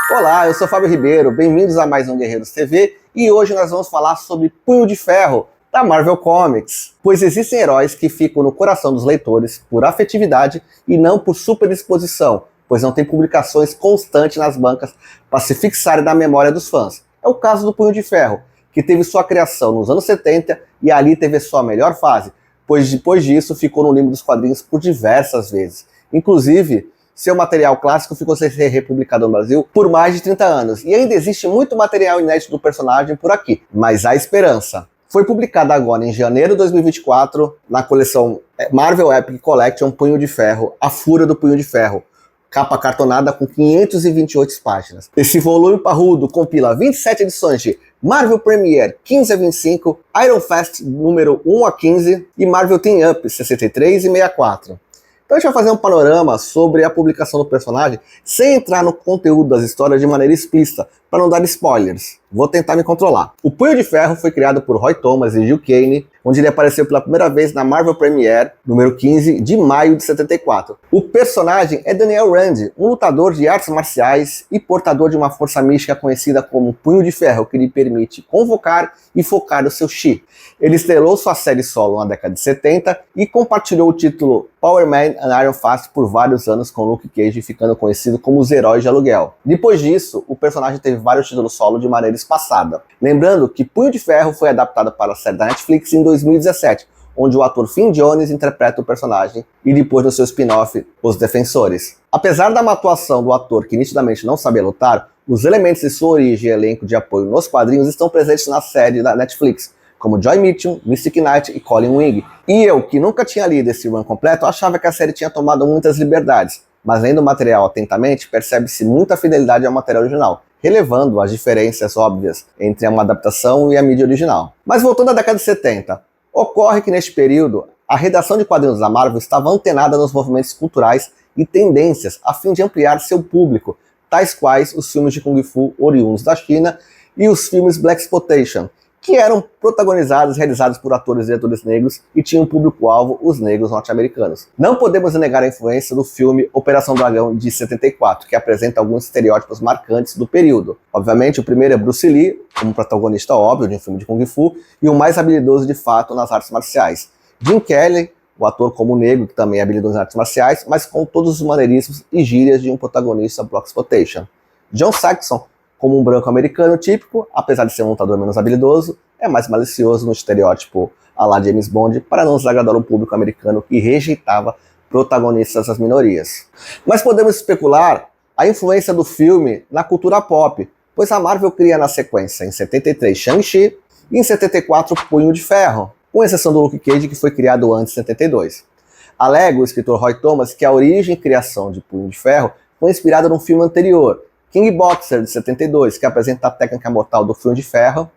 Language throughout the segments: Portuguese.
Olá, eu sou Fábio Ribeiro, bem-vindos a mais um Guerreiros TV e hoje nós vamos falar sobre Punho de Ferro, da Marvel Comics. Pois existem heróis que ficam no coração dos leitores por afetividade e não por superdisposição, pois não tem publicações constantes nas bancas para se fixarem na memória dos fãs. É o caso do Punho de Ferro, que teve sua criação nos anos 70 e ali teve sua melhor fase, pois depois disso ficou no limbo dos quadrinhos por diversas vezes. Inclusive, seu material clássico ficou sem ser republicado no Brasil por mais de 30 anos, e ainda existe muito material inédito do personagem por aqui, mas há esperança. Foi publicado agora em janeiro de 2024 na coleção Marvel Epic Collection Punho de Ferro, A Fúria do Punho de Ferro, capa cartonada com 528 páginas. Esse volume parrudo compila 27 edições de Marvel Premiere 15 a 25, Iron Fist número 1 a 15 e Marvel Team Up 63 e 64. Então a gente vai fazer um panorama sobre a publicação do personagem sem entrar no conteúdo das histórias de maneira explícita, para não dar spoilers. Vou tentar me controlar. O Punho de Ferro foi criado por Roy Thomas e Gil Kane, onde ele apareceu pela primeira vez na Marvel Premiere, número 15, de maio de 74. O personagem é Daniel Rand, um lutador de artes marciais e portador de uma força mística conhecida como Punho de Ferro, que lhe permite convocar e focar o seu chi. Ele estrelou sua série solo na década de 70 e compartilhou o título Power Man and Iron Fist por vários anos com Luke Cage, ficando conhecido como os heróis de aluguel. Depois disso, o personagem teve vários títulos solo de maneira espaçada. Lembrando que Punho de Ferro foi adaptado para a série da Netflix em 2017, onde o ator Finn Jones interpreta o personagem, e depois no seu spin-off, Os Defensores. Apesar da má atuação do ator que nitidamente não sabia lutar, os elementos de sua origem e elenco de apoio nos quadrinhos estão presentes na série da Netflix, como Joy Mitchum, Mystic Knight e Colin Wing. E eu, que nunca tinha lido esse run completo, achava que a série tinha tomado muitas liberdades, mas lendo o material atentamente, percebe-se muita fidelidade ao material original, relevando as diferenças óbvias entre uma adaptação e a mídia original. Mas voltando à década de 70, ocorre que neste período, a redação de quadrinhos da Marvel estava antenada nos movimentos culturais e tendências a fim de ampliar seu público, tais quais os filmes de Kung Fu oriundos da China e os filmes Blaxploitation, que eram protagonizados e realizados por atores e diretores negros e tinham público-alvo os negros norte-americanos. Não podemos negar a influência do filme Operação Dragão de 74, que apresenta alguns estereótipos marcantes do período. Obviamente, o primeiro é Bruce Lee, como protagonista óbvio de um filme de Kung Fu, e o mais habilidoso de fato nas artes marciais. Jim Kelly, o ator como negro, que também é habilidoso nas artes marciais, mas com todos os maneirismos e gírias de um protagonista Blaxploitation. John Saxon, como um branco americano típico, apesar de ser um lutador menos habilidoso, é mais malicioso no estereótipo à la James Bond, para não desagradar o público americano que rejeitava protagonistas das minorias. Mas podemos especular a influência do filme na cultura pop, pois a Marvel cria na sequência, em 73, Shang-Chi e em 74, Punho de Ferro, com exceção do Luke Cage, que foi criado antes de 72. Alega o escritor Roy Thomas que a origem e criação de Punho de Ferro foi inspirada num filme anterior, King Boxer, de 72, que apresenta a técnica mortal do Punho de Ferro,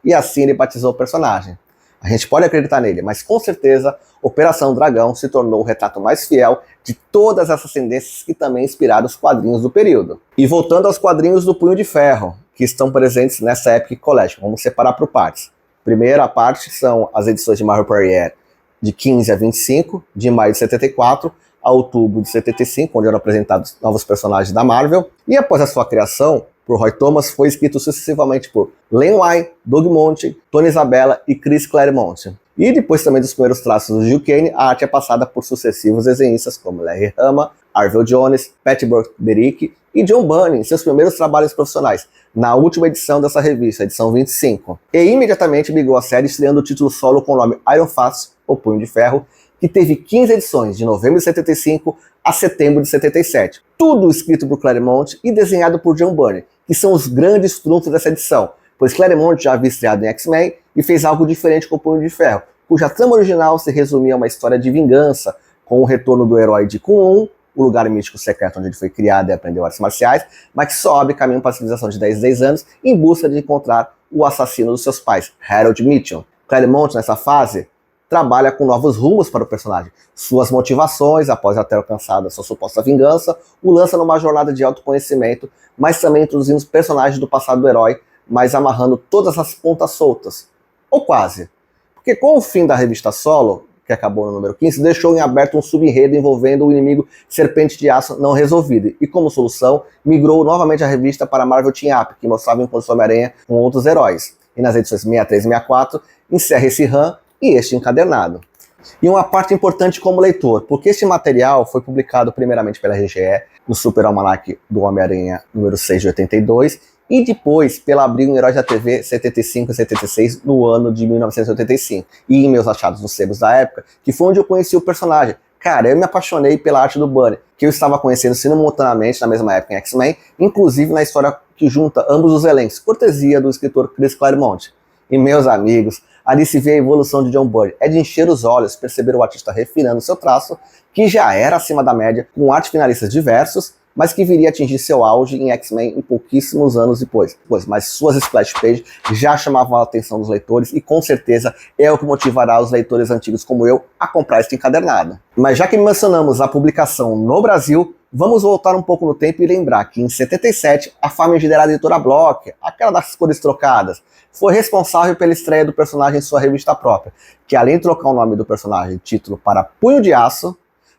e assim ele batizou o personagem. A gente pode acreditar nele, mas com certeza Operação Dragão se tornou o retrato mais fiel de todas essas tendências que também inspiraram os quadrinhos do período. E voltando aos quadrinhos do Punho de Ferro, que estão presentes nessa Epic Collection, vamos separar por partes. Primeira parte são as edições de Marvel Premiere de 15 a 25, de maio de 74, a outubro de 75, onde eram apresentados novos personagens da Marvel, e após a sua criação, por Roy Thomas, foi escrito sucessivamente por Len Wein, Doug Moench, Tony Isabella e Chris Claremont. E depois também dos primeiros traços do Gil Kane, a arte é passada por sucessivos desenhistas como Larry Hama, Arvel Jones, Pat Broderick e John Byrne em seus primeiros trabalhos profissionais, na última edição dessa revista, a edição 25. E imediatamente ligou a série estreando o título solo com o nome Iron Fist, ou Punho de Ferro, que teve 15 edições, de novembro de 75 a setembro de 77. Tudo escrito por Claremont e desenhado por John Byrne, que são os grandes trunfos dessa edição, pois Claremont já havia estreado em X-Men e fez algo diferente com o Punho de Ferro, cuja trama original se resumia a uma história de vingança, com o retorno do herói de Kunlun, o lugar místico secreto onde ele foi criado e aprendeu artes marciais, mas que só abre caminho para a civilização de 10 anos em busca de encontrar o assassino dos seus pais, Harold Mitchum. Claremont, nessa fase, trabalha com novos rumos para o personagem. Suas motivações, após já ter alcançado a sua suposta vingança, o lança numa jornada de autoconhecimento, mas também introduzindo os personagens do passado do herói, mas amarrando todas as pontas soltas. Ou quase. Porque com o fim da revista solo, que acabou no número 15, deixou em aberto um subenredo envolvendo o inimigo Serpente de Aço não resolvido, e como solução, migrou novamente a revista para Marvel Team Up, que mostrava o encontro do Homem-Aranha com outros heróis. E nas edições 63 e 64, encerra esse run e este encadernado. E uma parte importante como leitor, porque este material foi publicado primeiramente pela RGE, no Super Almanac do Homem-Aranha número 6 de 82, e depois pela Abril em Heróis da TV 75 e 76 no ano de 1985. E em meus achados nos sebos da época, que foi onde eu conheci o personagem. Cara, eu me apaixonei pela arte do Bunny, que eu estava conhecendo simultaneamente na mesma época em X-Men, inclusive na história que junta ambos os elencos, cortesia do escritor Chris Claremont. E meus amigos, ali se vê a evolução de John Byrne. É de encher os olhos perceber o artista refinando seu traço, que já era acima da média, com arte finalistas diversos, mas que viria a atingir seu auge em X-Men em pouquíssimos anos depois. Mas suas splash pages já chamavam a atenção dos leitores e com certeza é o que motivará os leitores antigos como eu a comprar este encadernado. Mas já que mencionamos a publicação no Brasil, vamos voltar um pouco no tempo e lembrar que em 77, a famigerada editora Block, aquela das cores trocadas, foi responsável pela estreia do personagem em sua revista própria, que além de trocar o nome do personagem título para Punho de Aço,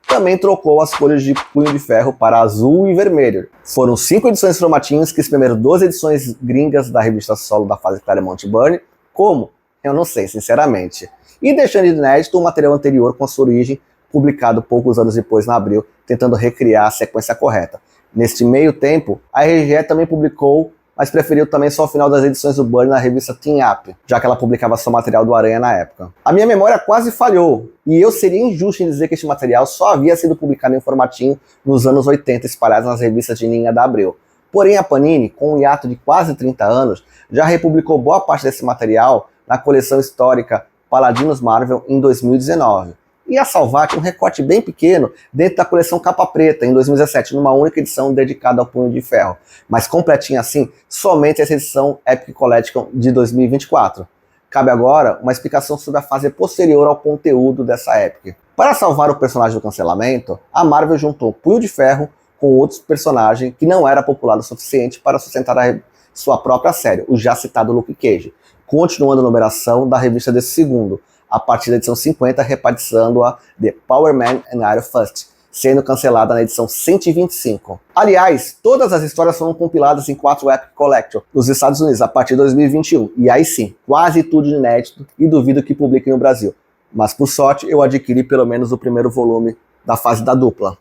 também trocou as cores de Punho de Ferro para azul e vermelho. Foram 5 edições formatinhos que exprimiram 12 edições gringas da revista solo da fase Claremont Byrne, como? Eu não sei, sinceramente. E deixando de inédito o material anterior com a sua origem, publicado poucos anos depois na Abril, tentando recriar a sequência correta. Neste meio tempo, a RGE também publicou, mas preferiu também só o final das edições do Byrne na revista Team Up, já que ela publicava só material do Aranha na época. A minha memória quase falhou, e eu seria injusto em dizer que este material só havia sido publicado em formatinho nos anos 80, espalhados nas revistas de linha da Abril. Porém, a Panini, com um hiato de quase 30 anos, já republicou boa parte desse material na coleção histórica Paladinos Marvel em 2019. E a Salvat um recorte bem pequeno dentro da coleção Capa Preta, em 2017, numa única edição dedicada ao Punho de Ferro, mas completinha assim, somente essa edição Epic Collection de 2024. Cabe agora uma explicação sobre a fase posterior ao conteúdo dessa Epic. Para salvar o personagem do cancelamento, a Marvel juntou Punho de Ferro com outros personagens que não era popular o suficiente para sustentar sua própria série, o já citado Luke Cage, continuando a numeração da revista desse segundo, a partir da edição 50, repatriando a The Power Man and Iron Fist, sendo cancelada na edição 125. Aliás, todas as histórias foram compiladas em 4 Epic Collection nos Estados Unidos a partir de 2021, e aí sim, quase tudo inédito e duvido que publiquem no Brasil. Mas por sorte, eu adquiri pelo menos o primeiro volume da fase da dupla.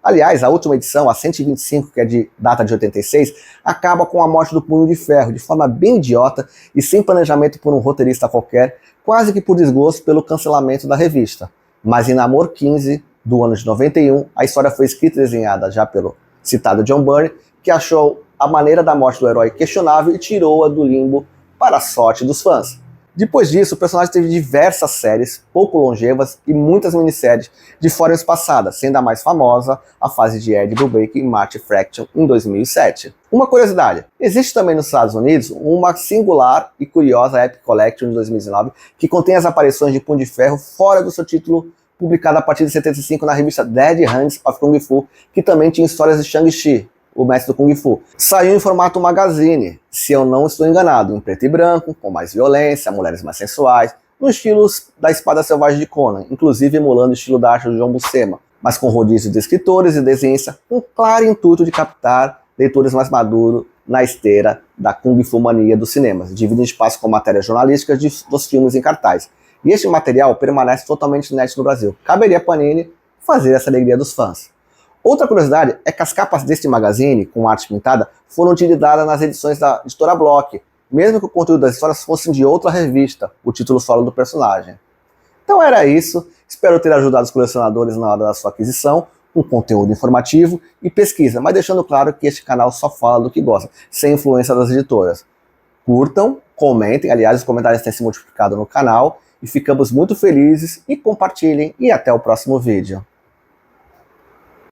Aliás, a última edição, a 125, que é de data de 86, acaba com a morte do Punho de Ferro, de forma bem idiota e sem planejamento por um roteirista qualquer, quase que por desgosto pelo cancelamento da revista. Mas em Namor 15, do ano de 91, a história foi escrita e desenhada já pelo citado John Byrne, que achou a maneira da morte do herói questionável e tirou-a do limbo para a sorte dos fãs. Depois disso, o personagem teve diversas séries, pouco longevas e muitas minisséries de forma espaçada, sendo a mais famosa a fase de Ed Brubaker e Marty Fraction em 2007. Uma curiosidade, existe também nos Estados Unidos uma singular e curiosa Epic Collection de 2019 que contém as aparições de Punho de Ferro fora do seu título publicado a partir de 75 na revista Dead Hands of Kung Fu, que também tinha histórias de Shang-Chi, o mestre do Kung Fu. Saiu em formato magazine, se eu não estou enganado, em preto e branco, com mais violência, mulheres mais sensuais, no estilo da Espada Selvagem de Conan, inclusive emulando o estilo da arte de John Buscema, mas com rodízio de escritores e desenhistas, com claro intuito de captar leitores mais maduros na esteira da Kung Fu mania dos cinemas, dividindo espaço com matérias jornalísticas dos filmes em cartaz. E este material permanece totalmente inédito no Brasil. Caberia a Panini fazer essa alegria dos fãs. Outra curiosidade é que as capas deste magazine, com arte pintada, foram utilizadas nas edições da editora Block, mesmo que o conteúdo das histórias fossem de outra revista, o título solo do personagem. Então era isso, espero ter ajudado os colecionadores na hora da sua aquisição, com conteúdo informativo e pesquisa, mas deixando claro que este canal só fala do que gosta, sem influência das editoras. Curtam, comentem, aliás os comentários têm se multiplicado no canal, e ficamos muito felizes, e compartilhem, e até o próximo vídeo.